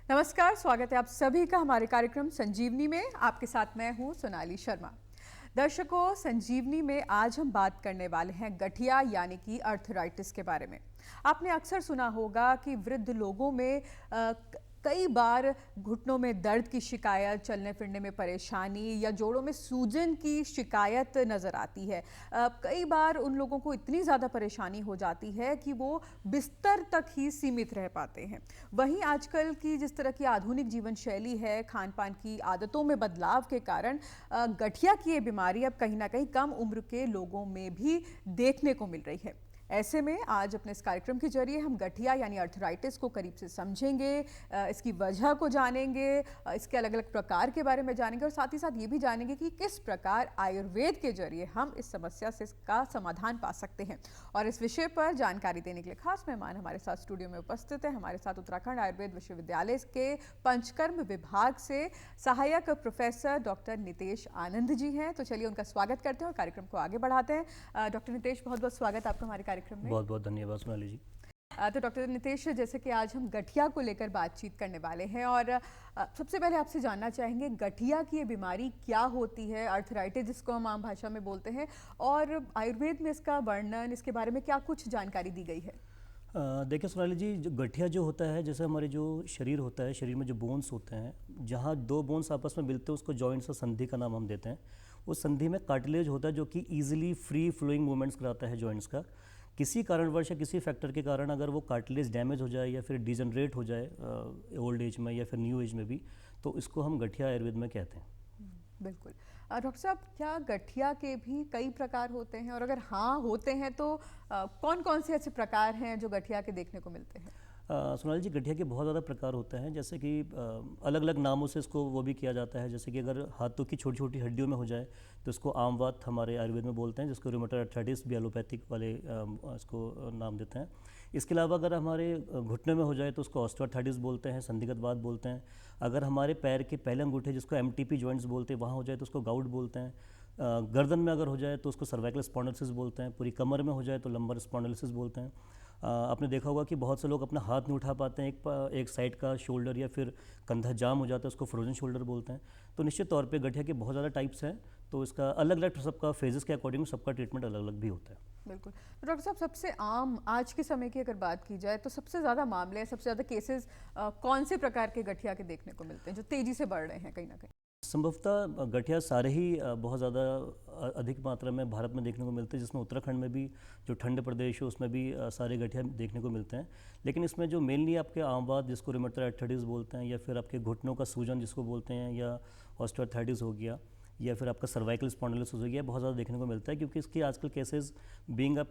नमस्कार, स्वागत है आप सभी का हमारे कार्यक्रम संजीवनी में। आपके साथ मैं हूं सोनाली शर्मा। दर्शकों, संजीवनी में आज हम बात करने वाले हैं गठिया यानी कि अर्थराइटिस के बारे में। आपने अक्सर सुना होगा कि वृद्ध लोगों में कई बार घुटनों में दर्द की शिकायत, चलने फिरने में परेशानी या जोड़ों में सूजन की शिकायत नज़र आती है। कई बार उन लोगों को इतनी ज़्यादा परेशानी हो जाती है कि वो बिस्तर तक ही सीमित रह पाते हैं। वहीं आजकल की जिस तरह की आधुनिक जीवन शैली है, खान पान की आदतों में बदलाव के कारण गठिया की ये बीमारी अब कहीं ना कहीं कम उम्र के लोगों में भी देखने को मिल रही है। ऐसे में आज अपने इस कार्यक्रम के जरिए हम गठिया यानी अर्थराइटिस को करीब से समझेंगे, इसकी वजह को जानेंगे, इसके अलग अलग प्रकार के बारे में जानेंगे और साथ ही साथ ये भी जानेंगे कि किस प्रकार आयुर्वेद के जरिए हम इस समस्या से का समाधान पा सकते हैं। और इस विषय पर जानकारी देने के लिए खास मेहमान हमारे साथ स्टूडियो में उपस्थित है। हमारे साथ उत्तराखंड आयुर्वेद विश्वविद्यालय के पंचकर्म विभाग से सहायक प्रोफेसर डॉक्टर नितेश आनंद जी हैं। तो चलिए उनका स्वागत करते हैं और कार्यक्रम को आगे बढ़ाते हैं। डॉक्टर नितेश, बहुत बहुत स्वागत आपका हमारे कार्यक्रम में। बहुत बहुत धन्यवाद सोनाली जी। तो डॉक्टर नितेश, जैसे कि आज हम गठिया को लेकर बातचीत करने वाले हैं और सबसे पहले आपसे जानना चाहेंगे गठिया की ये बीमारी क्या होती है, अर्थराइटिस जिसको हम आम भाषा में बोलते हैं, और आयुर्वेद में इसका वर्णन, इसके बारे में क्या कुछ जानकारी दी गई है? देखिए सोनाली जी, जो गठिया जो होता है, जैसे हमारे जो शरीर होता है, शरीर में जो बोन्स होते हैं, जहाँ दो बोन्स आपस में मिलते हैं उसको जॉइंट्स और संधि का नाम हम देते हैं। उस संधि में कार्टिलेज होता है जो कि ईजिली फ्री फ्लोइंग मूवमेंट्स कराता है जॉइंट्स का। किसी कारणवश या किसी फैक्टर के कारण अगर वो कार्टिलेज डैमेज हो जाए या फिर डिजनरेट हो जाए ओल्ड एज में या फिर न्यू एज में भी, तो इसको हम गठिया आयुर्वेद में कहते हैं। बिल्कुल। डॉक्टर साहब, क्या गठिया के भी कई प्रकार होते हैं, और अगर हाँ होते हैं तो कौन कौन से ऐसे प्रकार हैं जो गठिया के देखने को मिलते हैं? सोनाली जी, गठिया के बहुत ज़्यादा प्रकार होते हैं, जैसे कि अलग अलग नामों से इसको वो भी किया जाता है। जैसे कि अगर हाथों की छोटी छोटी हड्डियों में हो जाए तो इसको आम वात हमारे आयुर्वेद में बोलते हैं, जिसको रूमेटॉइड अर्थराइटिस भी एलोपैथिक वाले इसको नाम देते हैं। इसके अलावा अगर हमारे घुटने में हो जाए तो उसको ऑस्टियोआर्थराइटिस बोलते हैं, संधिगत वात बोलते हैं। अगर हमारे पैर के पहले अंगूठे जिसको एमटीपी जॉइंट्स बोलते हैं वहाँ हो जाए तो उसको गाउट बोलते हैं। गर्दन में अगर हो जाए तो उसको सर्वाइकल स्पॉन्डिलोसिस बोलते हैं। पूरी कमर में हो जाए तो लंबर स्पॉन्डिलोसिस बोलते हैं। आपने देखा होगा कि बहुत से लोग अपना हाथ नहीं उठा पाते हैं, एक साइड का शोल्डर या फिर कंधा जाम हो जाता है, उसको फ्रोजन शोल्डर बोलते हैं। तो निश्चित तौर पे गठिया के बहुत ज़्यादा टाइप्स हैं, तो इसका अलग अलग सबका फेजेस के अकॉर्डिंग सबका ट्रीटमेंट अलग अलग भी होता है। बिल्कुल। तो डॉक्टर साहब, सबसे आम आज के समय की अगर बात की जाए तो सबसे ज़्यादा मामले, सबसे ज़्यादा केसेस कौन से प्रकार के गठिया के देखने को मिलते हैं जो तेज़ी से बढ़ रहे हैं कहीं ना कहीं? संभवतः गठिया सारे ही बहुत ज़्यादा अधिक मात्रा में भारत में देखने को मिलते हैं, जिसमें उत्तराखंड में भी जो ठंड प्रदेश है उसमें भी सारे गठिया देखने को मिलते हैं। लेकिन इसमें जो मेनली आपके आम वात जिसको रूमेटॉइड अर्थराइटिस बोलते हैं, या फिर आपके घुटनों का सूजन जिसको बोलते हैं, या ऑस्टियोआर्थराइटिस हो गया, या फिर आपका सर्वाइकल स्पॉन्डिलोसिस हो गया, बहुत ज़्यादा देखने को मिलता है। क्योंकि इसकी आजकल केसेस बीइंग अ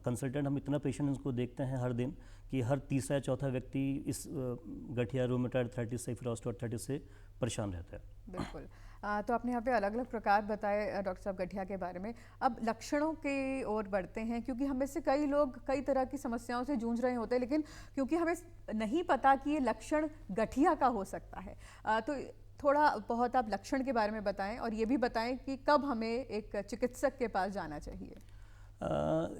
कंसल्टेंट हम इतना पेशेंट को देखते हैं हर दिन कि हर तीसरा या चौथा व्यक्ति इस गठिया रूमेटॉइड अर्थराइटिस से फिर ऑस्टियोआर्थराइटिस से परेशान रहता है। बिल्कुल। तो आपने यहाँ पे अलग अलग प्रकार बताए डॉक्टर साहब गठिया के बारे में। अब लक्षणों की ओर बढ़ते हैं, क्योंकि हमें से कई लोग कई तरह की समस्याओं से जूझ रहे होते हैं, लेकिन क्योंकि हमें नहीं पता कि ये लक्षण गठिया का हो सकता है, तो थोड़ा बहुत आप लक्षण के बारे में बताएं और ये भी बताएं कि कब हमें एक चिकित्सक के पास जाना चाहिए।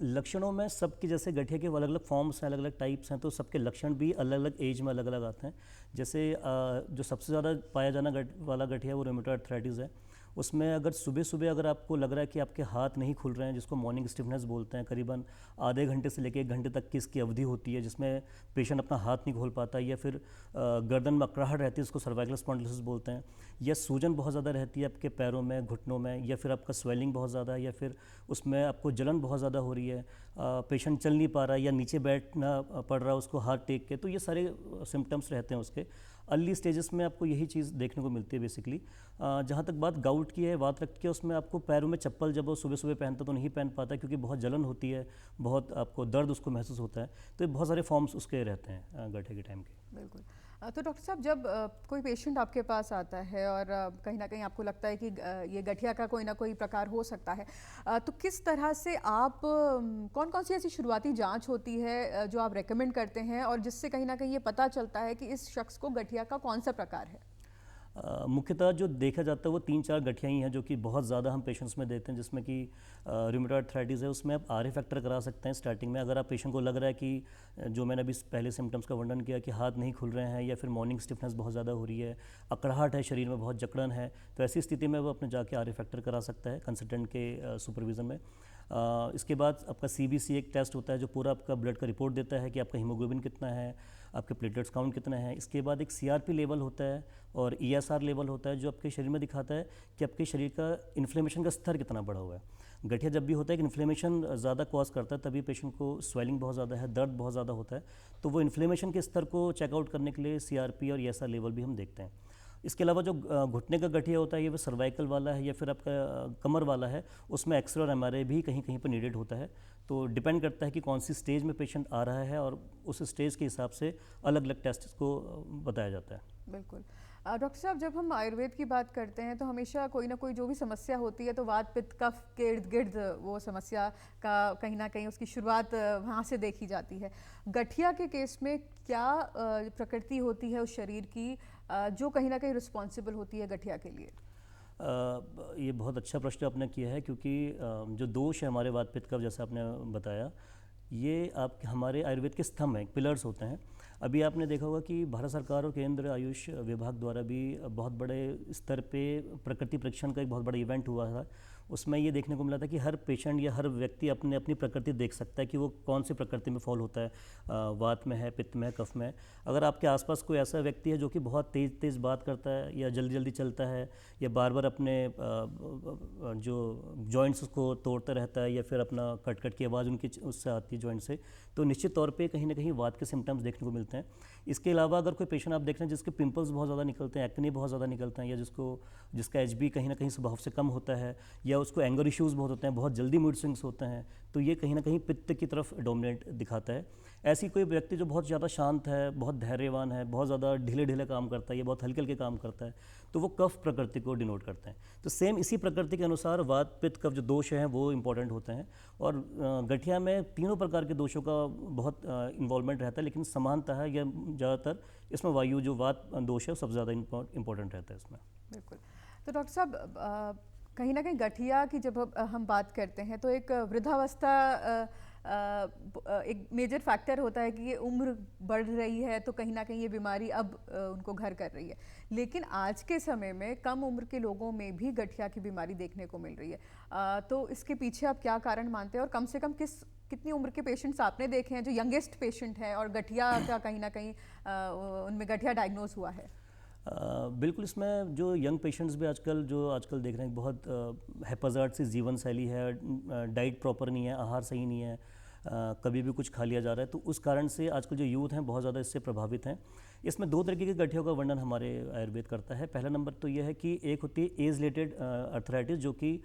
लक्षणों में सबके जैसे गठिया के अलग अलग फॉर्म्स हैं, अलग अलग टाइप्स हैं, तो सबके लक्षण भी अलग अलग एज में अलग अलग आते हैं। जैसे जो सबसे ज़्यादा पाया जाना वाला गठिया वो रूमेटॉइड अर्थराइटिस है। उसमें अगर सुबह सुबह अगर आपको लग रहा है कि आपके हाथ नहीं खुल रहे हैं, जिसको मॉर्निंग स्टिफनेस बोलते हैं, करीबन आधे घंटे से लेकर 1 घंटे तक की इसकी अवधि होती है, जिसमें पेशेंट अपना हाथ नहीं खोल पाता, या फिर गर्दन में अकड़ाहट रहती है, इसको सर्वाइकल स्पॉन्डिलोसिस बोलते हैं, या सूजन बहुत ज़्यादा रहती है आपके पैरों में, घुटनों में, या फिर आपका स्वेलिंग बहुत ज़्यादा है, या फिर उसमें आपको जलन बहुत ज़्यादा हो रही है, पेशेंट चल नहीं पा रहा है या नीचे बैठना पड़ रहा है उसको हाथ टेक के, तो ये सारे सिम्टम्स रहते हैं उसके। अर्ली स्टेजेस में आपको यही चीज़ देखने को मिलती है बेसिकली। जहाँ तक बात गाउट की है, वात रक्त की, उसमें आपको पैरों में चप्पल जब वो सुबह सुबह पहनता तो नहीं पहन पाता, क्योंकि बहुत जलन होती है, बहुत आपको दर्द उसको महसूस होता है। तो ये बहुत सारे फॉर्म्स उसके रहते हैं गठिया के टाइम के। बिल्कुल। तो डॉक्टर साहब, जब कोई पेशेंट आपके पास आता है और कहीं ना कहीं आपको लगता है कि ये गठिया का कोई ना कोई प्रकार हो सकता है, तो किस तरह से आप कौन कौन सी ऐसी शुरुआती जांच होती है जो आप रेकमेंड करते हैं और जिससे कहीं ना कहीं ये पता चलता है कि इस शख्स को गठिया का कौन सा प्रकार है? मुख्यतः जो देखा जाता है वो 3-4 गठिया ही हैं जो कि बहुत ज़्यादा हम पेशेंट्स में देते हैं, जिसमें कि रूमेटॉइड आर्थराइटिस है। उसमें आप आरए फैक्टर करा सकते हैं स्टार्टिंग में। अगर आप पेशेंट को लग रहा है कि जो मैंने अभी पहले सिम्टम्स का वर्णन किया कि हाथ नहीं खुल रहे हैं या फिर मॉर्निंग स्टिफनेस बहुत ज़्यादा हो रही है, अकड़ाहट है, शरीर में बहुत जकड़न है, तो ऐसी स्थिति में वो अपने जाके आरए फैक्टर करा सकता है कंसल्टेंट के सुपरविज़न में। इसके बाद आपका सीबीसी एक टेस्ट होता है जो पूरा आपका ब्लड का रिपोर्ट देता है कि आपका हीमोग्लोबिन कितना है, आपके प्लेटलेट्स काउंट कितना है। इसके बाद एक सीआरपी लेवल होता है और ईएसआर लेवल होता है जो आपके शरीर में दिखाता है कि आपके शरीर का इन्फ्लेमेशन का स्तर कितना बढ़ा हुआ है। गठिया जब भी होता है कि इन्फ्लेमेशन ज़्यादा कॉज करता है तभी पेशेंट को स्वेलिंग बहुत ज़्यादा है, दर्द बहुत ज़्यादा होता है, तो वो इन्फ्लेमेशन के स्तर को चेकआउट करने के लिए सीआरपी और ईएसआर लेवल भी हम देखते हैं। इसके अलावा जो घुटने का गठिया होता है ये वो सर्वाइकल वाला है या फिर आपका कमर वाला है, उसमें एक्सरे और एमआरआई भी कहीं कहीं पर नीडेड होता है। तो डिपेंड करता है कि कौन सी स्टेज में पेशेंट आ रहा है और उस स्टेज के हिसाब से अलग अलग टेस्ट को बताया जाता है। बिल्कुल। डॉक्टर साहब, जब हम आयुर्वेद की बात करते हैं तो हमेशा कोई ना कोई जो भी समस्या होती है तो वात पित्त कफ के इर्द गिर्द वो समस्या का कहीं ना कहीं उसकी शुरुआत वहाँ से देखी जाती है। गठिया के केस में क्या प्रकृति होती है उस शरीर की जो कहीं ना कहीं रिस्पॉन्सिबल होती है गठिया के लिए? ये बहुत अच्छा प्रश्न आपने किया है क्योंकि जो दोष है हमारे वात पित्त कफ, जैसा आपने बताया, ये आप हमारे आयुर्वेद के स्तंभ हैं, पिलर्स होते हैं। अभी आपने देखा होगा कि भारत सरकार और केंद्र आयुष विभाग द्वारा भी बहुत बड़े स्तर पे प्रकृति परीक्षण का एक बहुत बड़ा इवेंट हुआ था। उसमें ये देखने को मिला था कि हर पेशेंट या हर व्यक्ति अपने अपनी प्रकृति देख सकता है कि वो कौन सी प्रकृति में फॉल होता है, वात में है, पित्त में है, कफ में है। अगर आपके आसपास कोई ऐसा व्यक्ति है जो कि बहुत तेज़ तेज़ बात करता है या जल्दी जल्दी चलता है या बार बार अपने जो जॉइंट्स को तोड़ता रहता है या फिर अपना कट कट की आवाज़ उनकी उससे आती है जॉइंट से, तो निश्चित तौर पे कहीं ना कहीं वात के सिम्टम्स देखने को मिलते हैं। इसके अलावा अगर कोई पेशेंट आप देख रहे हैं जिसके पिंपल्स बहुत ज़्यादा निकलते हैं, एक्ने बहुत ज़्यादा निकलते हैं, या जिसका एचबी कहीं ना कहीं स्वभाव से कम होता है, या उसको एंगर इश्यूज़ बहुत होते हैं, बहुत जल्दी मूड स्विंग्स होते हैं, तो ये कहीं ना कहीं पित्त की तरफ डोमिनेट दिखाता है। ऐसी कोई व्यक्ति जो बहुत ज़्यादा शांत है, बहुत धैर्यवान है, बहुत ज़्यादा ढीले ढीले काम करता है या बहुत हल्के हल्के काम करता है, तो वो कफ प्रकृति को डिनोट करते हैं। तो सेम इसी प्रकृति के अनुसार वात पित्त कफ जो दोष हैं वो इंपॉर्टेंट होते हैं। और गठिया में तीनों प्रकार के दोषों का बहुत इन्वॉल्वमेंट रहता है, लेकिन समानता है या ज़्यादातर इसमें वायु जो वात दोष है सबसे ज़्यादा इंपॉर्टेंट रहता है इसमें। बिल्कुल। तो डॉक्टर साहब, कहीं ना कहीं गठिया की जब हम बात करते हैं तो एक वृद्धावस्था एक मेजर फैक्टर होता है कि ये उम्र बढ़ रही है तो कहीं ना कहीं ये बीमारी अब उनको घर कर रही है। लेकिन आज के समय में कम उम्र के लोगों में भी गठिया की बीमारी देखने को मिल रही है। तो इसके पीछे आप क्या कारण मानते हैं और कम से कम कितनी उम्र के पेशेंट्स आपने देखे हैं जो यंगेस्ट पेशेंट हैं और गठिया का कहीं ना कहीं उनमें गठिया डायग्नोज हुआ है? बिल्कुल, इसमें जो यंग पेशेंट्स भी आजकल देख रहे हैं बहुत हैप्पीजार्ड सी जीवन शैली है, डाइट प्रॉपर नहीं है, आहार सही नहीं है, कभी भी कुछ खा लिया जा रहा है, तो उस कारण से आजकल जो यूथ हैं बहुत ज़्यादा इससे प्रभावित हैं। इसमें दो तरीके के गठियों का वर्णन हमारे आयुर्वेद करता है। पहला नंबर तो यह है कि एक होती है एज रिलेटेड आर्थराइटिस, जो कि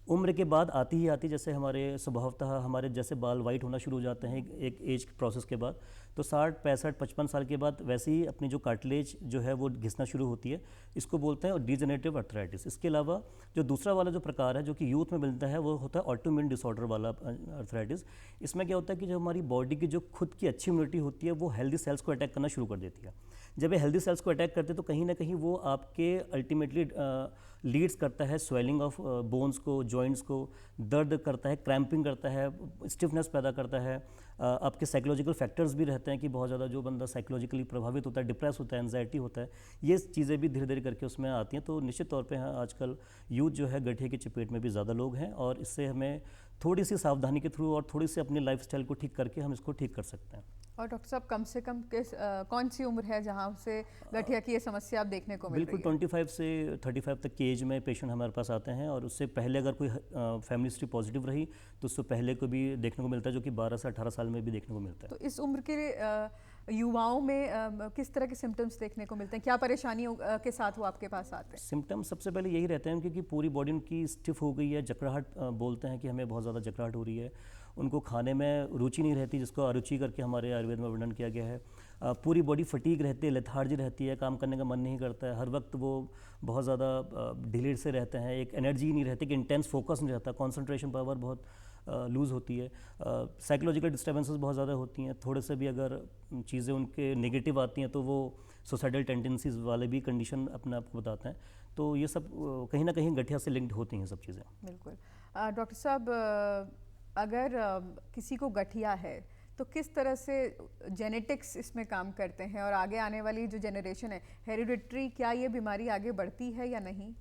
उम्र के बाद आती ही आती, जैसे हमारे स्वभावतः हमारे जैसे बाल वाइट होना शुरू हो जाते हैं एक एज प्रोसेस के बाद, तो 60, 65, 55 साल के बाद वैसे ही अपनी जो कार्टिलेज जो है वो घिसना शुरू होती है, इसको बोलते हैं डिजेनरेटिव आर्थराइटिस। इसके अलावा जो दूसरा वाला जो प्रकार है जो कि यूथ में मिलता है वो होता है ऑटोइम्यून डिसऑर्डर वाला आर्थराइटिस। इसमें क्या होता है कि जो हमारी बॉडी की जो खुद की अच्छी इम्यूनिटी होती है वो हेल्दी सेल्स को अटैक करना शुरू कर देती है। जब ये हेल्दी सेल्स को अटैक करते हैं तो कहीं ना कहीं वो आपके अल्टीमेटली लीड्स करता है स्वेलिंग ऑफ बोन्स को, जॉइंट्स को, दर्द करता है, क्रैम्पिंग करता है, स्टिफनेस पैदा करता है। आपके साइकोलॉजिकल फैक्टर्स भी रहते हैं कि बहुत ज़्यादा जो बंदा साइकोलॉजिकली प्रभावित होता है, डिप्रेस होता है, एंजाइटी होता है, ये चीज़ें भी धीरे धीरे करके उसमें आती हैं। तो निश्चित तौर पे आजकल यूथ जो है गठिया की चपेट में भी ज़्यादा लोग हैं और इससे हमें थोड़ी सी सावधानी के थ्रू और थोड़ी सी अपनी लाइफस्टाइल को ठीक करके हम इसको ठीक कर सकते हैं। और डॉक्टर साहब, कम से कम कौन सी उम्र है जहाँ से गठिया की ये समस्या आप देखने को मिल रही है? बिल्कुल 25 से 35 तक की एज में पेशेंट हमारे पास आते हैं और उससे पहले अगर कोई फैमिली हिस्ट्री पॉजिटिव रही तो उससे पहले को भी देखने को मिलता है, जो कि 12 से 18 साल में भी देखने को मिलता है। तो इस उम्र के युवाओं में किस तरह के सिम्टम्स देखने को मिलते हैं? क्या परेशानियों के साथ वो आपके पास आते हैं? सिम्टम्स सबसे पहले यही रहते हैं क्योंकि पूरी बॉडी उनकी स्टिफ हो गई है, जकड़ाहट बोलते हैं कि हमें बहुत ज़्यादा जकड़ाहट हो रही है, उनको खाने में रुचि नहीं रहती, जिसको अरुचि करके हमारे आयुर्वेद में वर्णन किया गया है। पूरी बॉडी फटीग रहती है, लेथार्जी रहती है, काम करने का मन नहीं करता है, हर वक्त वो बहुत ज़्यादा ढीले से रहते हैं, एक एनर्जी नहीं रहती, कि इंटेंस फोकस नहीं रहता, कॉन्सेंट्रेशन पावर बहुत लूज़ होती है। साइकोलॉजिकल डिस्टर्बेंसेस बहुत ज़्यादा होती हैं, थोड़े से भी अगर चीज़ें उनके नेगेटिव आती हैं तो वो सुसाइडल टेंडेंसीज वाले भी कंडीशन अपने आप को बताते हैं। तो ये सब कहीं ना कहीं गठिया से लिंक्ड होती हैं सब चीज़ें। बिल्कुल। डॉक्टर साहब, अगर किसी को गठिया है तो किस तरह से जेनेटिक्स इसमें काम करते हैं, और आगे आने वाली जो जनरेशन है, हेरिडिटरी, क्या ये बीमारी आगे बढ़ती है या नहीं?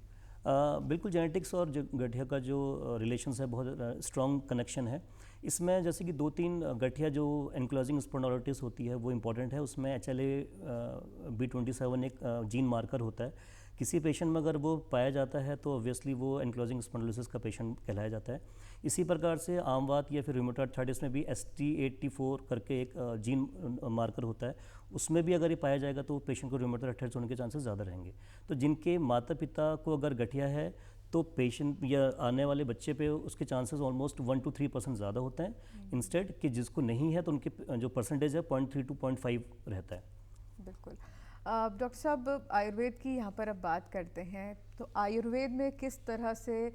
बिल्कुल, जेनेटिक्स और गठिया का जो रिलेशंस है, बहुत स्ट्रॉन्ग कनेक्शन है इसमें। जैसे कि 2-3 गठिया जो एनक्लोजिंग स्पॉन्डिलोलिटिस होती है वो इंपॉर्टेंट है। उसमें HLA-B27 एक जीन मार्कर होता है। किसी पेशेंट में अगर वो पाया जाता है तो ऑब्वियसली वो एनक्लोजिंग स्पॉन्डिलोलिसिस का पेशेंट कहलाया जाता है। इसी प्रकार से आमवात या फिर रूमेटॉइड आर्थराइटिस में भी ST84 करके एक जीन मार्कर होता है। उसमें भी अगर ये पाया जाएगा तो पेशेंट को रूमेटॉइड आर्थराइटिस होने के चांसेस ज़्यादा रहेंगे। तो जिनके माता पिता को अगर गठिया है तो पेशेंट या आने वाले बच्चे पे उसके चांसेस ऑलमोस्ट 1 to 3% ज़्यादा होते हैं, इंस्टेड कि जिसको नहीं है तो उनके जो परसेंटेज है 0.3 to 0.5 रहता है। बिल्कुल। डॉक्टर साहब, आयुर्वेद की यहाँ पर अब बात करते हैं, तो आयुर्वेद में किस तरह से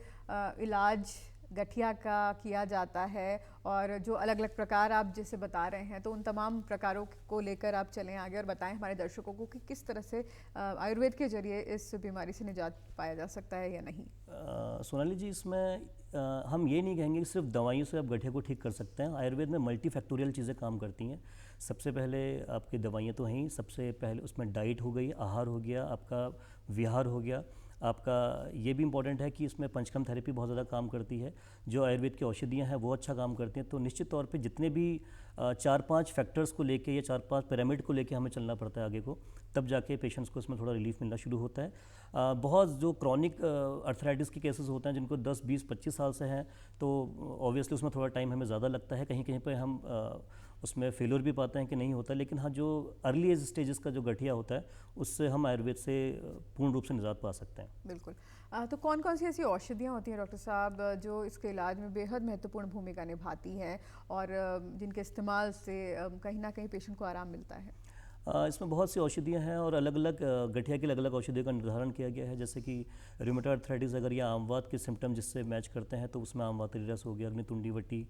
इलाज गठिया का किया जाता है, और जो अलग अलग प्रकार आप जैसे बता रहे हैं तो उन तमाम प्रकारों को लेकर आप चलें आगे और बताएं हमारे दर्शकों को कि किस तरह से आयुर्वेद के जरिए इस बीमारी से निजात पाया जा सकता है या नहीं। सोनाली जी, इसमें हम ये नहीं कहेंगे कि सिर्फ दवाइयों से आप गठिया को ठीक कर सकते हैं। आयुर्वेद में मल्टीफैक्टोरियल चीज़ें काम करती हैं। सबसे पहले आपकी दवाइयाँ तो हैं ही, सबसे पहले उसमें डाइट हो गई, आहार हो गया, आपका विहार हो गया, आपका ये भी इम्पॉर्टेंट है कि इसमें पंचकर्म थेरेपी बहुत ज़्यादा काम करती है। जो आयुर्वेद की औषधियाँ हैं वो अच्छा काम करती हैं। तो निश्चित तौर पे जितने भी 4-5 फैक्टर्स को लेके या 4-5 पिरामिड को लेके हमें चलना पड़ता है आगे को, तब जाके पेशेंट्स को इसमें थोड़ा रिलीफ मिलना शुरू होता है। बहुत जो क्रॉनिक अर्थराइटिस के केसेस होते हैं जिनको 10, 20, 25 साल से हैं, तो ऑब्वियसली उसमें थोड़ा टाइम हमें ज़्यादा लगता है। कहीं कहीं पे हम उसमें फेलियर भी पाते हैं कि नहीं होता। लेकिन हाँ, जो अर्ली एज स्टेजेस का जो गठिया होता है उससे हम आयुर्वेद से पूर्ण रूप से निजात पा सकते हैं। बिल्कुल। तो कौन कौन सी ऐसी औषधियाँ होती हैं डॉक्टर साहब जो इसके इलाज में बेहद महत्वपूर्ण भूमिका निभाती हैं, और जिनके इस्तेमाल से कहीं ना कहीं पेशेंट को आराम मिलता है? इसमें बहुत सी औषधियाँ हैं और अलग अलग गठिया की अलग अलग औषधियों का निर्धारण किया गया है। जैसे कि रूमेटॉइड आर्थराइटिस अगर या आमवात के सिम्टम जिससे मैच करते हैं तो उसमें आमवातरी रस हो गया, अग्नितुंडी वटी,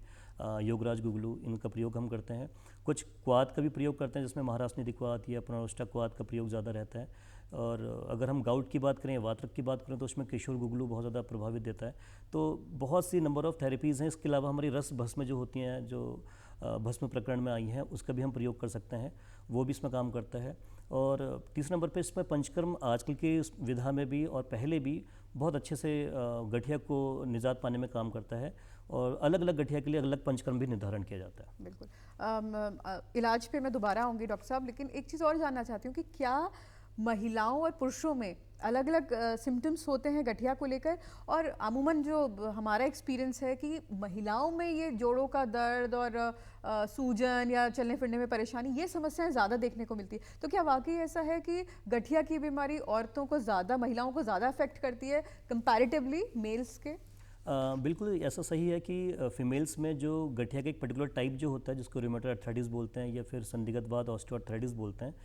योगराज गुगलू, इनका प्रयोग हम करते हैं। कुछ क्वाथ का भी प्रयोग करते हैं जिसमें महाराष्ट्र निधि क्वाथ या पुनरोष्टा क्वाथ का प्रयोग ज़्यादा रहता है। और अगर हम गाउट की बात करें, वातरक की बात करें, तो उसमें किशोर गुगलू बहुत ज़्यादा प्रभावित देता है। तो बहुत सी नंबर ऑफ़ थेरेपीज़ हैं। इसके अलावा हमारी रस भस्म जो होती हैं, जो भस्म प्रकरण में आई हैं, उसका भी हम प्रयोग कर सकते हैं, वो भी इसमें काम करता है। और तीसरे नंबर पे इसमें पंचकर्म आजकल की इस विधा में भी और पहले भी बहुत अच्छे से गठिया को निजात पाने में काम करता है। और अलग अलग गठिया के लिए अलग अलग पंचकर्म भी निर्धारण किया जाता है। बिल्कुल। इलाज पे मैं दोबारा आऊँगी डॉक्टर साहब, लेकिन एक चीज़ और जानना चाहती हूँ कि क्या महिलाओं और पुरुषों में अलग अलग सिम्टम्स होते हैं गठिया को लेकर, और अमूमन जो हमारा एक्सपीरियंस है कि महिलाओं में ये जोड़ों का दर्द और सूजन या चलने फिरने में परेशानी, ये समस्याएं ज़्यादा देखने को मिलती है। तो क्या वाकई ऐसा है कि गठिया की बीमारी औरतों को ज़्यादा, महिलाओं को ज़्यादा अफेक्ट करती है कंपैरेटिवली मेल्स के? बिल्कुल ऐसा सही है कि फीमेल्स में जो गठिया का एक पर्टिकुलर टाइप जो होता है जिसको रूमेटॉइड आर्थराइटिस बोलते हैं या फिर संदिग्धवाद ऑस्टियोआर्थराइटिस बोलते हैं,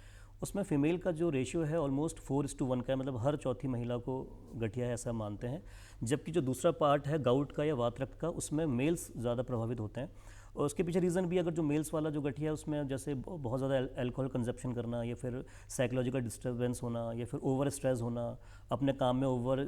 उसमें फीमेल का जो रेशियो है ऑलमोस्ट 4:1 का है। मतलब हर चौथी महिला को गठिया है ऐसा मानते हैं। जबकि जो दूसरा पार्ट है गाउट का या वातरक्त का, उसमें मेल्स ज़्यादा प्रभावित होते हैं। और उसके पीछे रीज़न भी, अगर जो मेल्स वाला जो गठिया है उसमें जैसे बहुत ज़्यादा अल्कोहल कंजप्शन करना या फिर साइकोलॉजिकल डिस्टर्बेंस होना या फिर ओवर स्ट्रेस होना, अपने काम में ओवर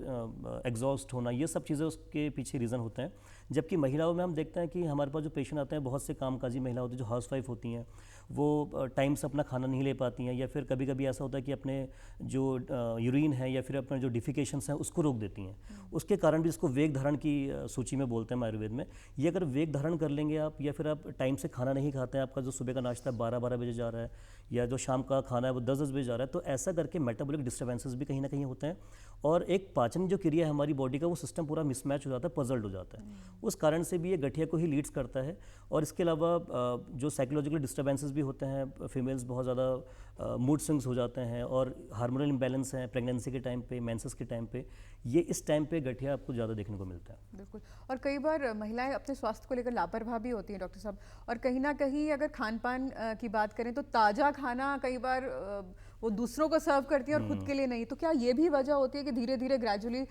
एग्जॉस्ट होना, ये सब चीज़ें उसके पीछे रीज़न होते हैं। जबकि महिलाओं में हम देखते हैं कि हमारे पास जो पेशेंट आते हैं, बहुत से कामकाजी महिला होती हैं जो हाउसवाइफ होती हैं, वो टाइम से अपना खाना नहीं ले पाती हैं, या फिर कभी कभी ऐसा होता है कि अपने जो यूरिन है या फिर अपने जो डिफिकेशंस हैं उसको रोक देती हैं। उसके कारण भी इसको वेग धारण की सूची में बोलते हैं आयुर्वेद में। ये अगर वेग धारण कर लेंगे आप, या फिर आप टाइम से खाना नहीं खाते हैं, आपका जो सुबह का नाश्ता 12-12 बजे जा रहा है या जो शाम का खाना है वो 10-10 बजे जा रहा है, तो ऐसा करके मेटाबॉलिक डिस्टर्बेंसेस भी कहीं ना कहीं होते हैं। और एक पाचन जो क्रिया है हमारी बॉडी का, वो सिस्टम पूरा मिसमैच हो जाता है, पजल्ड हो जाता है। उस कारण से भी ये गठिया को ही लीड्स करता है। और इसके अलावा जो साइकोलॉजिकल डिस्टर्बेंसेस भी होते हैं, फीमेल्स बहुत ज़्यादा मूड स्विंग्स हो जाते हैं, और हार्मोनल इम्बैलेंस हैं प्रेगनेंसी के टाइम पे, मेंसेस के टाइम पे, ये इस टाइम पे गठिया आपको ज़्यादा देखने को मिलता है। बिल्कुल। और कई बार महिलाएं अपने स्वास्थ्य को लेकर लापरवाह भी होती हैं डॉक्टर साहब, और कहीं ना कहीं अगर खान पान की बात करें तो ताज़ा खाना कई बार वो दूसरों को सर्व करती हैं और खुद के लिए नहीं, तो क्या ये भी वजह होती है कि धीरे धीरे ग्रेजुअली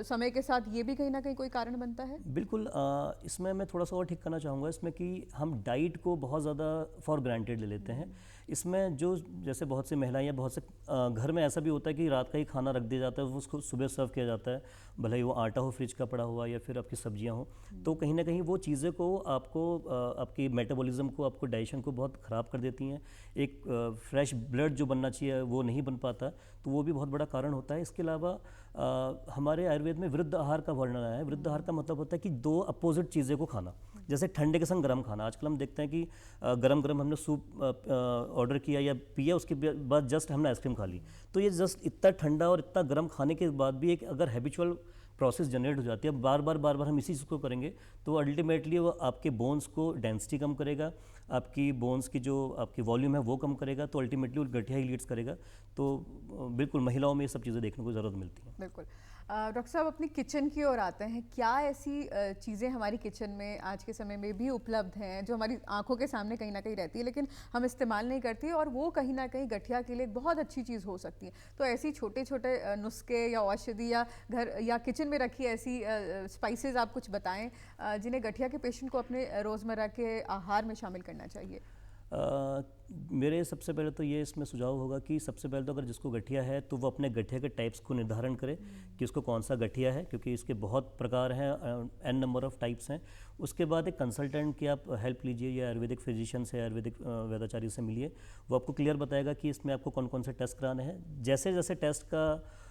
समय के साथ ये भी कहीं ना कहीं कोई कारण बनता है? बिल्कुल, इसमें मैं थोड़ा सा और ठीक करना चाहूँगा इसमें कि हम डाइट को बहुत ज़्यादा फॉर ग्रांटेड ले लेते हैं। इसमें जो जैसे बहुत सी महिलाएं या बहुत से घर में ऐसा भी होता है कि रात का ही खाना रख दिया जाता है, वो उसको सुबह सर्व किया जाता है, भले ही वो आटा हो फ्रिज का पड़ा हुआ या फिर आपकी सब्जियां हो। तो कहीं ना कहीं वो चीज़ें को आपको आपकी मेटाबॉलिज्म को, आपको डाइजेशन को बहुत ख़राब कर देती हैं। एक फ्रेश ब्लड जो बनना चाहिए वो नहीं बन पाता, तो वो भी बहुत बड़ा कारण होता है। इसके अलावा हमारे आयुर्वेद में वृद्ध आहार का वर्णन आया है। वृद्ध आहार का मतलब होता है कि दो अपोजिट चीज़ें को खाना, जैसे ठंडे के संग गर्म खाना। आजकल हम देखते हैं कि गरम गरम हमने सूप ऑर्डर किया या पिया, उसके बाद जस्ट हमने आइसक्रीम खा ली, तो ये जस्ट इतना ठंडा और इतना गर्म खाने के बाद भी एक अगर हैबिचुअल प्रोसेस जनरेट हो जाती है, बार बार हम इसी चीज़ को करेंगे, तो अल्टीमेटली वो आपके बोन्स को डेंसिटी कम करेगा, आपकी बोन्स की जो आपकी वॉल्यूम है वो कम करेगा, तो अल्टीमेटली वो गठिया ही लीड्स करेगा। तो बिल्कुल महिलाओं में ये सब चीज़ें देखने को ज़रूरत मिलती हैं। बिल्कुल। डॉक्टर साहब, अपनी किचन की ओर आते हैं। क्या ऐसी चीज़ें हमारी किचन में आज के समय में भी उपलब्ध हैं जो हमारी आंखों के सामने कहीं ना कहीं रहती है लेकिन हम इस्तेमाल नहीं करती, और वो कहीं ना कहीं गठिया के लिए एक बहुत अच्छी चीज़ हो सकती है? तो ऐसी छोटे छोटे नुस्खे या औषधि या घर या किचन में रखी ऐसी स्पाइसेस आप कुछ बताएं जिन्हें गठिया के पेशेंट को अपने रोज़मर्रा के आहार में शामिल करना चाहिए। मेरे सबसे पहले तो ये इसमें सुझाव होगा कि सबसे पहले तो अगर जिसको गठिया है तो वो अपने गठिया के टाइप्स को निर्धारण करे कि उसको कौन सा गठिया है, क्योंकि इसके बहुत प्रकार हैं, एन नंबर ऑफ टाइप्स हैं। उसके बाद एक कंसल्टेंट की आप हेल्प लीजिए या आयुर्वेदिक फिजिशियन से, आयुर्वेदिक वेदाचार्य से मिलिए। वो आपको क्लियर बताएगा कि इसमें आपको कौन कौन से टेस्ट कराने हैं। जैसे जैसे टेस्ट का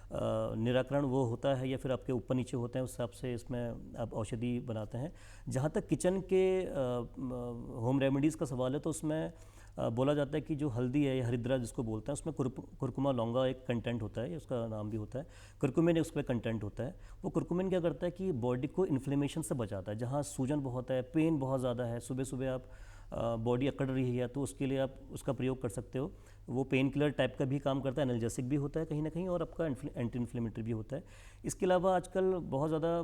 निराकरण वो होता है या फिर आपके ऊपर नीचे होते हैं, उस हिसाब से इसमें आप औषधि बनाते हैं। जहाँ तक किचन के होम रेमेडीज़ का सवाल है, तो उसमें बोला जाता है कि जो हल्दी है या हरिद्रा जिसको बोलते हैं, उसमें कुरकुमा लौंगा एक कंटेंट होता है, उसका नाम भी होता है। कुरकुमिन उसमें कंटेंट होता है। वो कुरकुमिन क्या करता है कि बॉडी को इन्फ्लेमेशन से बचाता है। जहाँ सूजन बहुत है, पेन बहुत ज़्यादा है, सुबह सुबह आप बॉडी अकड़ रही है, तो उसके लिए आप उसका प्रयोग कर सकते हो। वो पेन किलर टाइप का भी काम करता है, एनाल्जेसिक भी होता है कहीं ना कहीं, और आपका एंटी इन्फ्लेमेटरी भी होता है। इसके अलावा आजकल बहुत ज़्यादा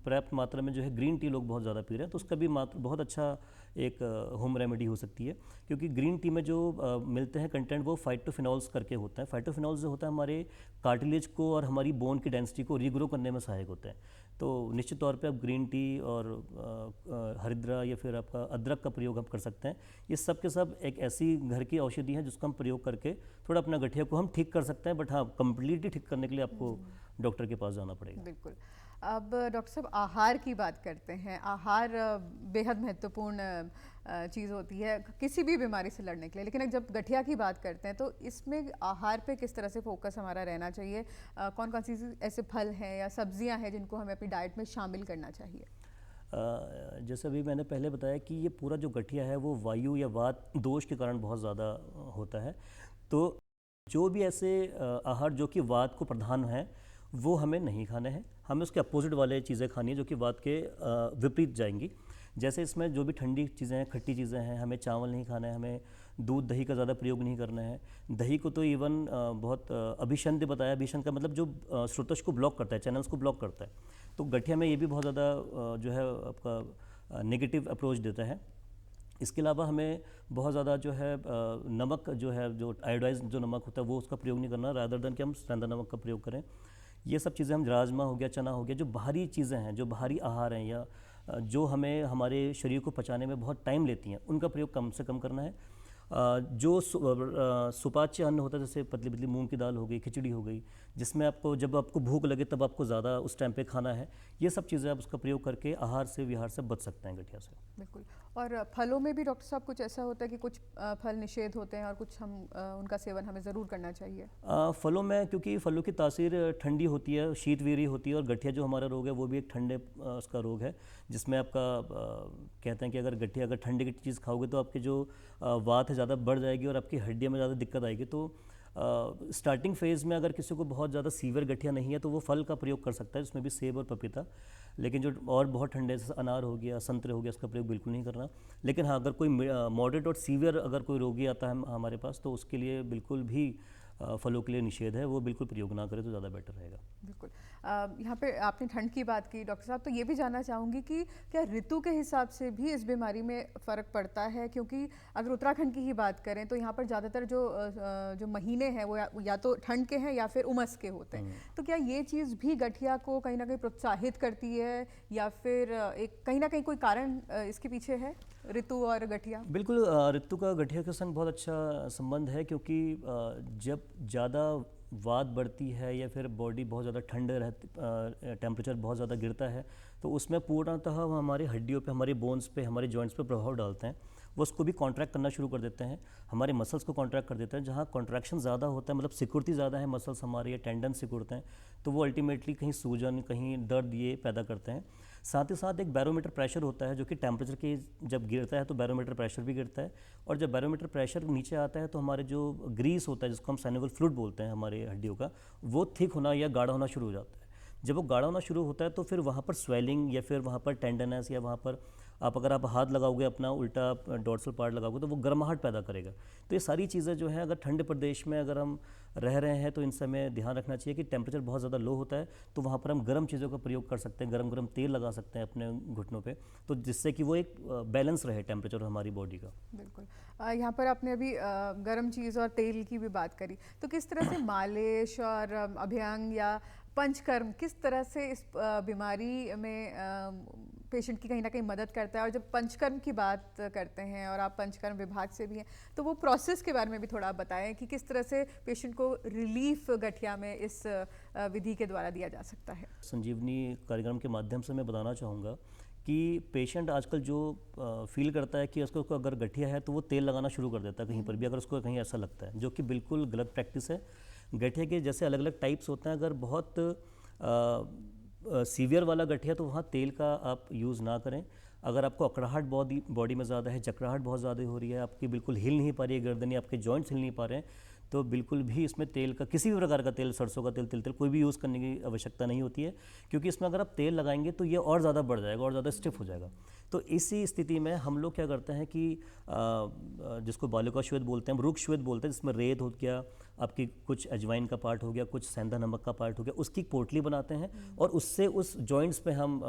पर्याप्त मात्रा में जो है ग्रीन टी लोग बहुत ज़्यादा पी रहे हैं, तो उसका भी मात्र बहुत अच्छा एक होम रेमेडी हो सकती है। क्योंकि ग्रीन टी में जो मिलते हैं कंटेंट वो फाइटोफिनॉल्स करके होता है। फाइटोफिनॉल्स जो होता है हमारे कार्टिलेज को और हमारी बोन की डेंसिटी को रीग्रो करने में सहायक होते हैं। तो निश्चित तौर पे आप ग्रीन टी और हरिद्रा या फिर आपका अदरक का प्रयोग हम कर सकते हैं। ये सब के सब एक ऐसी घर की औषधि है जिसको हम प्रयोग करके थोड़ा अपना गठिया को हम ठीक कर सकते हैं। बट हाँ, कम्प्लीटली ठीक करने के लिए आपको डॉक्टर के पास जाना पड़ेगा। बिल्कुल। अब डॉक्टर साहब, आहार की बात करते हैं। आहार बेहद महत्वपूर्ण चीज़ होती है किसी भी बीमारी से लड़ने के लिए, लेकिन जब गठिया की बात करते हैं तो इसमें आहार पे किस तरह से फोकस हमारा रहना चाहिए? कौन कौन सी ऐसे फल हैं या सब्जियां हैं जिनको हमें अपनी डाइट में शामिल करना चाहिए? जैसे अभी मैंने पहले बताया कि ये पूरा जो गठिया है वो वायु या वात दोष के कारण बहुत ज़्यादा होता है। तो जो भी ऐसे आहार जो कि वात को प्रधान है वो हमें नहीं खाने हैं। हमें उसके अपोजिट वाले चीज़ें खानी है जो कि वात के विपरीत जाएंगी। जैसे इसमें जो भी ठंडी चीज़ें हैं, खट्टी चीज़ें हैं, हमें चावल नहीं खाना है, हमें दूध दही का ज़्यादा प्रयोग नहीं करना है। दही को तो इवन बहुत अभिशंद बताया। अभिशंद का मतलब जो स्रोतश को ब्लॉक करता है, चैनल्स को ब्लॉक करता है। तो गठिया में ये भी बहुत ज़्यादा जो है आपका नेगेटिव अप्रोच देता है। इसके अलावा हमें बहुत ज़्यादा जो है नमक जो है, जो आयोडाइज जो नमक होता है वो उसका प्रयोग नहीं करना, रादर देन कि हम सेंधा नमक का प्रयोग करें। ये सब चीज़ें हम राजमा हो गया, चना हो गया, जो बाहरी चीज़ें हैं, जो बाहरी आहार हैं या जो हमें हमारे शरीर को पचाने में बहुत टाइम लेती हैं, उनका प्रयोग कम से कम करना है। जो सुपाच्य अन्न होता है, जैसे पतली पतली मूंग की दाल हो गई, खिचड़ी हो गई, जिसमें आपको जब आपको भूख लगे तब आपको ज़्यादा उस टाइम पे खाना है, ये सब चीज़ें आप उसका प्रयोग करके आहार से विहार से बच सकते हैं गठिया से। बिल्कुल। और फलों में भी डॉक्टर साहब कुछ ऐसा होता है कि कुछ फल निषेध होते हैं और कुछ हम उनका सेवन हमें ज़रूर करना चाहिए? फलों में, क्योंकि फलों की तासीर ठंडी होती है, शीतवीरी होती है, और गठिया जो हमारा रोग है वो भी एक ठंडे उसका रोग है, जिसमें आपका कहते हैं कि अगर गठिया अगर ठंडे की चीज़ खाओगे तो आपकी जो वात है ज़्यादा बढ़ जाएगी और आपकी हड्डियों में ज़्यादा दिक्कत आएगी। तो स्टार्टिंग फेज़ में अगर किसी को बहुत ज़्यादा सीवियर गठिया नहीं है तो वो फल का प्रयोग कर सकता है, जिसमें भी सेब और पपीता। लेकिन जो और बहुत ठंडे, जैसे अनार हो गया, संतरे हो गया, इसका प्रयोग बिल्कुल नहीं करना। लेकिन हाँ, अगर कोई मॉडरेट और सीवियर अगर कोई रोगी आता है हमारे पास, तो उसके लिए बिल्कुल भी फलों के लिए निषेध है, वो बिल्कुल प्रयोग ना करें तो ज़्यादा बेटर रहेगा। बिल्कुल। यहाँ पे आपने ठंड की बात की डॉक्टर साहब, तो ये भी जानना चाहूँगी कि क्या ऋतु के हिसाब से भी इस बीमारी में फ़र्क पड़ता है? क्योंकि अगर उत्तराखंड की ही बात करें तो यहाँ पर ज़्यादातर जो महीने हैं वो या तो ठंड के हैं या फिर उमस के होते हैं। तो क्या ये चीज़ भी गठिया को कहीं न कहीं प्रोत्साहित करती है, या फिर एक कहीं न कहीं कोई कारण इसके पीछे है, ऋतु और गठिया? बिल्कुल, ऋतु का गठिया के संग बहुत अच्छा संबंध है, क्योंकि जब ज़्यादा वात बढ़ती है या फिर बॉडी बहुत ज़्यादा ठंड रहती, टेम्परेचर बहुत ज़्यादा गिरता है, तो उसमें पूर्णतः वो हमारी हड्डियों पे, हमारे बोन्स पे, हमारे जॉइंट्स पे प्रभाव डालते हैं। वो उसको भी कॉन्ट्रैक्ट करना शुरू कर देते हैं, हमारे मसल्स को कॉन्ट्रैक्ट कर देते हैं। जहाँ कॉन्ट्रैक्शन ज़्यादा होता है, मतलब सिकुड़ती ज़्यादा है मसल्स हमारे, या टेंडन सिकुड़ते हैं, तो वो अल्टीमेटली कहीं सूजन, कहीं दर्द ये पैदा करते हैं। साथ ही साथ एक बैरोमीटर प्रेशर होता है, जो कि टेम्परेचर के जब गिरता है तो बैरोमीटर प्रेशर भी गिरता है, और जब बैरोमीटर प्रेशर नीचे आता है तो हमारे जो ग्रीस होता है, जिसको हम साइनोवियल फ्लूइड बोलते हैं हमारे हड्डियों का, वो थिक होना या गाढ़ा होना शुरू हो जाता है। जब वो गाढ़ा होना शुरू होता है तो फिर वहाँ पर स्वेलिंग या फिर वहाँ पर टेंडनेस, या वहाँ पर अगर आप हाथ लगाओगे, अपना उल्टा डॉर्सल पार्ट लगाओगे, तो वो गर्माहट पैदा करेगा। तो ये सारी चीज़ें जो हैं, अगर ठंडे प्रदेश में अगर हम रह रहे हैं तो इन समय ध्यान रखना चाहिए कि टेम्परेचर बहुत ज़्यादा लो होता है, तो वहाँ पर हम गर्म चीज़ों का प्रयोग कर सकते हैं, गरम तेल लगा सकते हैं अपने घुटनों पे, तो जिससे कि वो एक बैलेंस रहे टेम्परेचर हमारी बॉडी का। बिल्कुल। यहाँ पर आपने अभी गर्म चीज़ और तेल की भी बात करी, तो किस तरह से मालिश और अभ्यंग या पंचकर्म किस तरह से इस बीमारी में पेशेंट की कहीं ना कहीं मदद करता है? और जब पंचकर्म की बात करते हैं और आप पंचकर्म विभाग से भी हैं, तो वो प्रोसेस के बारे में भी थोड़ा आप बताएं कि किस तरह से पेशेंट को रिलीफ गठिया में इस विधि के द्वारा दिया जा सकता है। संजीवनी कार्यक्रम के माध्यम से मैं बताना चाहूँगा कि पेशेंट आजकल जो फील करता है कि उसको अगर गठिया है तो वो तेल लगाना शुरू कर देता है कहीं पर भी, अगर उसको कहीं ऐसा लगता है, जो कि बिल्कुल गलत प्रैक्टिस है। गठिया के जैसे अलग अलग टाइप्स होते हैं, अगर बहुत सीवियर वाला गठिया तो वहाँ तेल का आप यूज़ ना करें। अगर आपको अकड़ाहट बॉडी में ज़्यादा है, जकड़ाहट बहुत ज़्यादा हो रही है, आपकी बिल्कुल हिल नहीं पा रही है गर्दन, या आपके जॉइंट्स हिल नहीं पा रहे हैं, तो बिल्कुल भी इसमें तेल का, किसी भी प्रकार का तेल, सरसों का तेल, तिल कोई भी यूज़ करने की आवश्यकता नहीं होती है, क्योंकि इसमें अगर आप तेल लगाएंगे तो ये और ज़्यादा बढ़ जाएगा और ज़्यादा स्टिफ हो जाएगा। तो इसी स्थिति में हम लोग क्या करते हैं कि जिसको बालुका श्वेत बोलते हैं, हम रुख श्वेत बोलते हैं, जिसमें रेत हो गया, आपकी कुछ अजवाइन का पार्ट हो गया, कुछ सेंधा नमक का पार्ट हो गया, उसकी पोटली बनाते हैं और उससे उस जॉइंट्स पे हम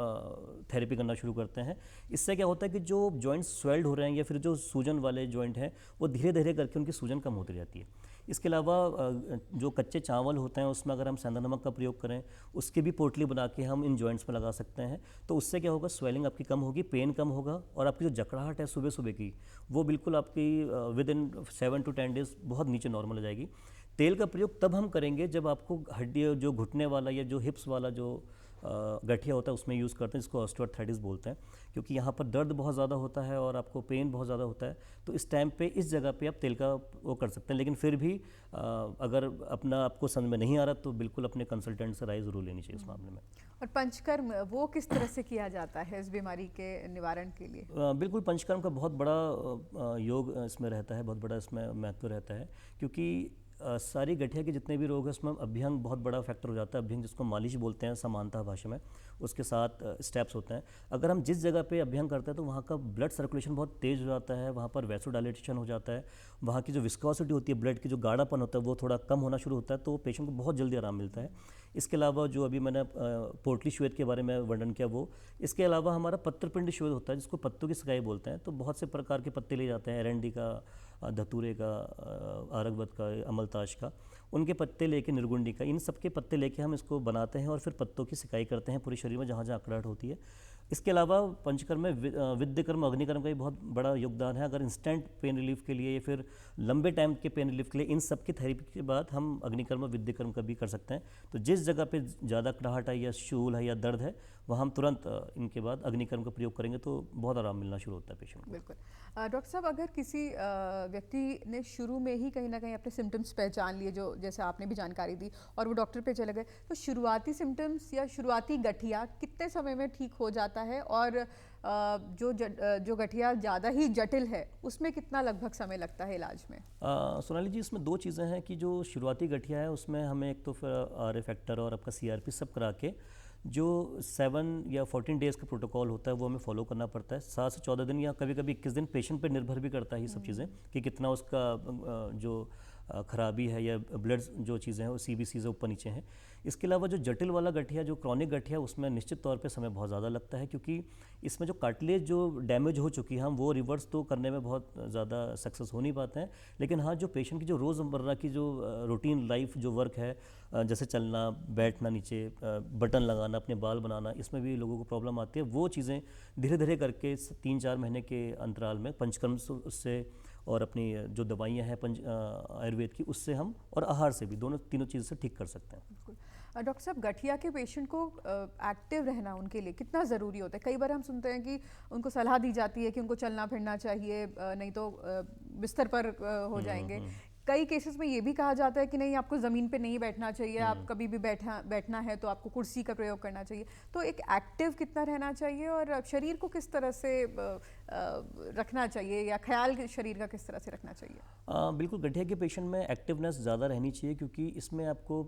थेरेपी करना शुरू करते हैं। इससे क्या होता है कि जो जॉइंट्स स्वेल्ड हो रहे हैं या फिर जो सूजन वाले जॉइंट हैं, वो धीरे धीरे करके उनकी सूजन कम होती रहती है। इसके अलावा जो कच्चे चावल होते हैं उसमें अगर हम सेंधा नमक का प्रयोग करें, उसकी भी पोटली बना के हम इन जॉइंट्स में लगा सकते हैं, तो उससे क्या होगा, स्वेलिंग आपकी कम होगी, पेन कम होगा, और आपकी जो जकड़ाहट है सुबह सुबह की, वो बिल्कुल आपकी विद इन 7 to 10 डेज बहुत नीचे नॉर्मल हो जाएगी। तेल का प्रयोग तब हम करेंगे जब आपको हड्डी, जो घुटने वाला या जो हिप्स वाला जो गठिया होता है उसमें यूज़ करते हैं, जिसको ऑस्टियोआर्थराइटिस बोलते हैं, क्योंकि यहाँ पर दर्द बहुत ज़्यादा होता है और आपको पेन बहुत ज़्यादा होता है, तो इस टाइम पे इस जगह पे आप तेल का वो कर सकते हैं। लेकिन फिर भी अगर अपना आपको समझ में नहीं आ रहा तो बिल्कुल अपने कंसल्टेंट से राय ज़रूर लेनी चाहिए इस मामले में। और पंचकर्म वो किस तरह से किया जाता है इस बीमारी के निवारण के लिए? बिल्कुल, पंचकर्म का बहुत बड़ा योग इसमें रहता है, बहुत बड़ा इसमें महत्व रहता है, क्योंकि सारी गठिया के जितने भी रोग हैं उसमें अभ्यंग बहुत बड़ा फैक्टर हो जाता है। अभ्यंग जिसको मालिश बोलते हैं समानता भाषा में, उसके साथ स्टेप्स होते हैं। अगर हम जिस जगह पे अभ्यंग करते हैं तो वहाँ का ब्लड सर्कुलेशन बहुत तेज़ हो जाता है, वहाँ पर वैसोडाइलेशन हो जाता है, वहाँ की जो विस्कोसिटी होती है, ब्लड की जो गाढ़ापन होता है वो थोड़ा कम होना शुरू होता है, तो पेशेंट को बहुत जल्दी आराम मिलता है। इसके अलावा जो अभी मैंने पोटली श्वेत के बारे में वर्णन किया वो, इसके अलावा हमारा पत्रपिंड श्वेत होता है, जिसको पत्तों की सिकाई बोलते हैं, तो बहुत से प्रकार के पत्ते लिए जाते हैं, एरंडी का, धतूरे का, आरगवत का, अमलताश का, उनके पत्ते लेके, निर्गुंडी का, इन सब के पत्ते लेके हम इसको बनाते हैं और फिर पत्तों की सिकाई करते हैं पूरे शरीर में जहाँ जहाँ अकड़ाहट होती है। इसके अलावा पंचकर्म में विद्यकर्म, अग्निकर्म का भी बहुत बड़ा योगदान है। अगर इंस्टेंट पेन रिलीफ के लिए या फिर लंबे टाइम के पेन रिलीफ के लिए, इन सब की थेरेपी के बाद हम अग्निकर्म और विद्यकर्म का भी कर सकते हैं। तो जिस जगह पे ज़्यादा कड़ाहट है या शूल है या दर्द है, वहाँ हम तुरंत इनके बाद अग्निकर्म का प्रयोग करेंगे तो बहुत आराम मिलना शुरू होता है पेशेंट को। बिल्कुल। डॉक्टर साहब, अगर किसी व्यक्ति ने शुरू में ही कहीं ना कहीं अपने सिम्टम्स पहचान लिए, जो जैसे आपने भी जानकारी दी, और वो डॉक्टर पे चले गए, तो शुरुआती सिम्टम्स या शुरुआती गठिया कितने समय में ठीक हो जाता है? और जो गठिया ज़्यादा ही जटिल है उसमें कितना लगभग समय लगता है इलाज में? सोनाली जी, इसमें दो चीज़ें हैं कि जो शुरुआती गठिया है उसमें हमें एक तो फिर आर फैक्टर और आपका CRP सब करा के जो 7 या 14 डेज़ का प्रोटोकॉल होता है वो हमें फॉलो करना पड़ता है। 7 से 14 दिन या कभी कभी 21 दिन पेशेंट पर निर्भर भी करता है ये सब चीज़ें, कि कितना उसका जो खराबी है या ब्लड जो चीज़ें हैं वो CBC से ऊपर नीचे हैं। इसके अलावा जो जटिल वाला गठिया, जो क्रॉनिक गठिया, उसमें निश्चित तौर पे समय बहुत ज़्यादा लगता है, क्योंकि इसमें जो कार्टिलेज जो डैमेज हो चुकी है हम वो रिवर्स तो करने में बहुत ज़्यादा सक्सेस हो नहीं पाते हैं। लेकिन हाँ, जो पेशेंट की जो रोज़मर्रा की जो रूटीन लाइफ जो वर्क है, जैसे चलना, बैठना, नीचे बटन लगाना, अपने बाल बनाना, इसमें भी लोगों को प्रॉब्लम आती है। वो चीज़ें धीरे धीरे करके 3-4 महीने के अंतराल में पंचकर्म से और अपनी जो दवाइयाँ हैं आयुर्वेद की, उससे हम और आहार से भी तीनों चीज़ से ठीक कर सकते हैं। बिल्कुल। डॉक्टर साहब, गठिया के पेशेंट को एक्टिव रहना उनके लिए कितना ज़रूरी होता है? कई बार हम सुनते हैं कि उनको सलाह दी जाती है कि उनको चलना फिरना चाहिए, नहीं तो बिस्तर पर हो जाएंगे। कई केसेस में ये भी कहा जाता है कि नहीं, आपको ज़मीन पे नहीं बैठना चाहिए, आप कभी भी बैठना है तो आपको कुर्सी का प्रयोग करना चाहिए। तो एक एक्टिव कितना रहना चाहिए और शरीर को किस तरह से रखना चाहिए, या ख्याल शरीर का किस तरह से रखना चाहिए? बिल्कुल, गठिया के पेशेंट में एक्टिवनेस ज़्यादा रहनी चाहिए, क्योंकि इसमें आपको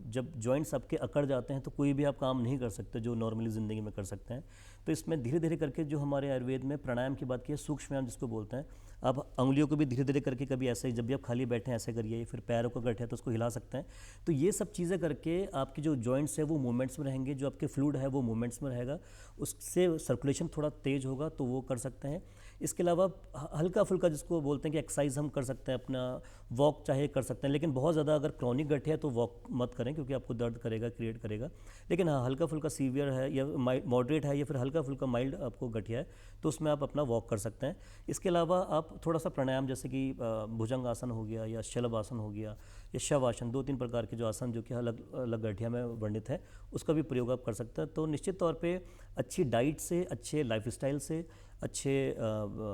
जब जॉइंट्स आपके अकड़ जाते हैं तो कोई भी आप काम नहीं कर सकते जो नॉर्मली ज़िंदगी में कर सकते हैं। तो इसमें धीरे धीरे करके, जो हमारे आयुर्वेद में प्राणायाम की बात की है, सूक्ष्म व्यायाम जिसको बोलते हैं, आप अंगुलियों को भी धीरे धीरे करके कभी ऐसे, जब भी आप खाली बैठे हैं ऐसे करिए, फिर पैरों का गठिया तो उसको हिला सकते हैं। तो ये सब चीज़ें करके आपकी जो जॉइंट्स है वो मूवमेंट्स में रहेंगे, जो आपके फ्लूइड है वो मूवमेंट्स में रहेगा, उससे सर्कुलेशन थोड़ा तेज होगा, तो वो कर सकते हैं। इसके अलावा हल्का फुल्का जिसको बोलते हैं कि एक्सरसाइज हम कर सकते हैं, अपना वॉक चाहे कर सकते हैं, लेकिन बहुत ज़्यादा अगर क्रॉनिक गठिया है तो वॉक मत करें, क्योंकि आपको दर्द करेगा, क्रिएट करेगा। लेकिन हाँ, हल्का फुल्का सीवियर है या मॉडरेट है या फिर हल्का फुल्का माइल्ड आपको गठिया है, तो उसमें आप अपना वॉक कर सकते हैं। इसके अलावा आप थोड़ा सा प्राणायाम, जैसे कि भुजंग आसन हो गया या शलभ आसन हो गया या शव आसन, 2-3 प्रकार के जो आसन जो कि अलग अलग गठिया में वर्णित है, उसका भी प्रयोग आप कर सकते हैं। तो निश्चित तौर पे अच्छी डाइट से, अच्छे लाइफस्टाइल से, अच्छे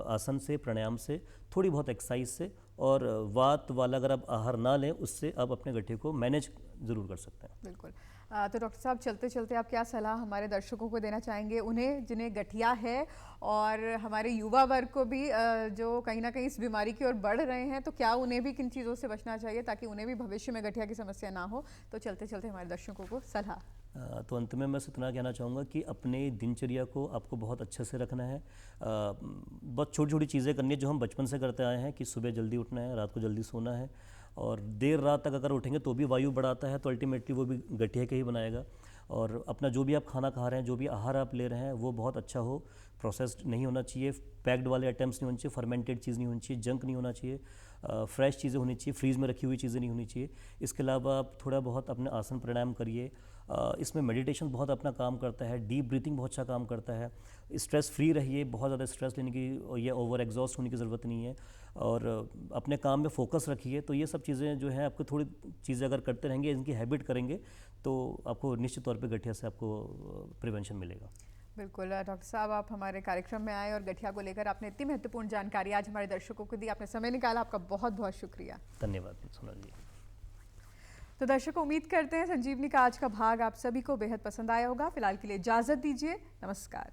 आसन से, प्राणायाम से, थोड़ी बहुत एक्सरसाइज से और वात वाला अगर आप आहार ना लें, उससे आप अपने गठिया को मैनेज ज़रूर कर सकते हैं। बिल्कुल। तो डॉक्टर साहब, चलते चलते आप क्या सलाह हमारे दर्शकों को देना चाहेंगे, उन्हें जिन्हें गठिया है, और हमारे युवा वर्ग को भी जो कहीं ना कहीं इस बीमारी की ओर बढ़ रहे हैं, तो क्या उन्हें भी किन चीज़ों से बचना चाहिए ताकि उन्हें भी भविष्य में गठिया की समस्या ना हो? तो चलते चलते हमारे दर्शकों को सलाह। तो अंत में मैं इतना कहना चाहूँगा कि अपने दिनचर्या को आपको बहुत अच्छे से रखना है। बहुत छोटी छोटी चीज़ें करनी है जो हम बचपन से करते आए हैं, कि सुबह जल्दी उठना है, रात को जल्दी सोना है, और देर रात तक अगर उठेंगे तो भी वायु बढ़ाता है, तो अल्टीमेटली वो भी गठिया के ही बनाएगा। और अपना जो भी आप खाना खा रहे हैं, जो भी आहार आप ले रहे हैं, वो बहुत अच्छा हो, प्रोसेस्ड नहीं होना चाहिए, पैक्ड वाले आइटम्स नहीं होने चाहिए, फर्मेंटेड चीज़ नहीं होनी चाहिए, जंक नहीं होना चाहिए, फ्रेश चीज़ें होनी चाहिए, फ्रीज़ में रखी हुई चीज़ें नहीं होनी चाहिए। इसके अलावा आप थोड़ा बहुत अपने आसन प्राणायाम करिए। इसमें मेडिटेशन बहुत अपना काम करता है, डीप ब्रीथिंग बहुत अच्छा काम करता है। स्ट्रेस फ्री रहिए, बहुत ज़्यादा स्ट्रेस लेने की या ओवर एग्जॉस्ट होने की ज़रूरत नहीं है, और अपने काम में फोकस रखिए। तो ये सब चीज़ें जो हैं, आपको थोड़ी चीज़ें अगर करते रहेंगे, इनकी हैबिट करेंगे, तो आपको निश्चित तौर पे गठिया से आपको प्रिवेंशन मिलेगा। बिल्कुल। डॉक्टर साहब, आप हमारे कार्यक्रम में आए और गठिया को लेकर आपने इतनी महत्वपूर्ण जानकारी आज हमारे दर्शकों को दी, आपने समय निकाला, आपका बहुत बहुत शुक्रिया। धन्यवाद सोनल जी। तो दर्शकों, उम्मीद करते हैं संजीवनी का आज का भाग आप सभी को बेहद पसंद आया होगा। फिलहाल के लिए इजाज़त दीजिए, नमस्कार।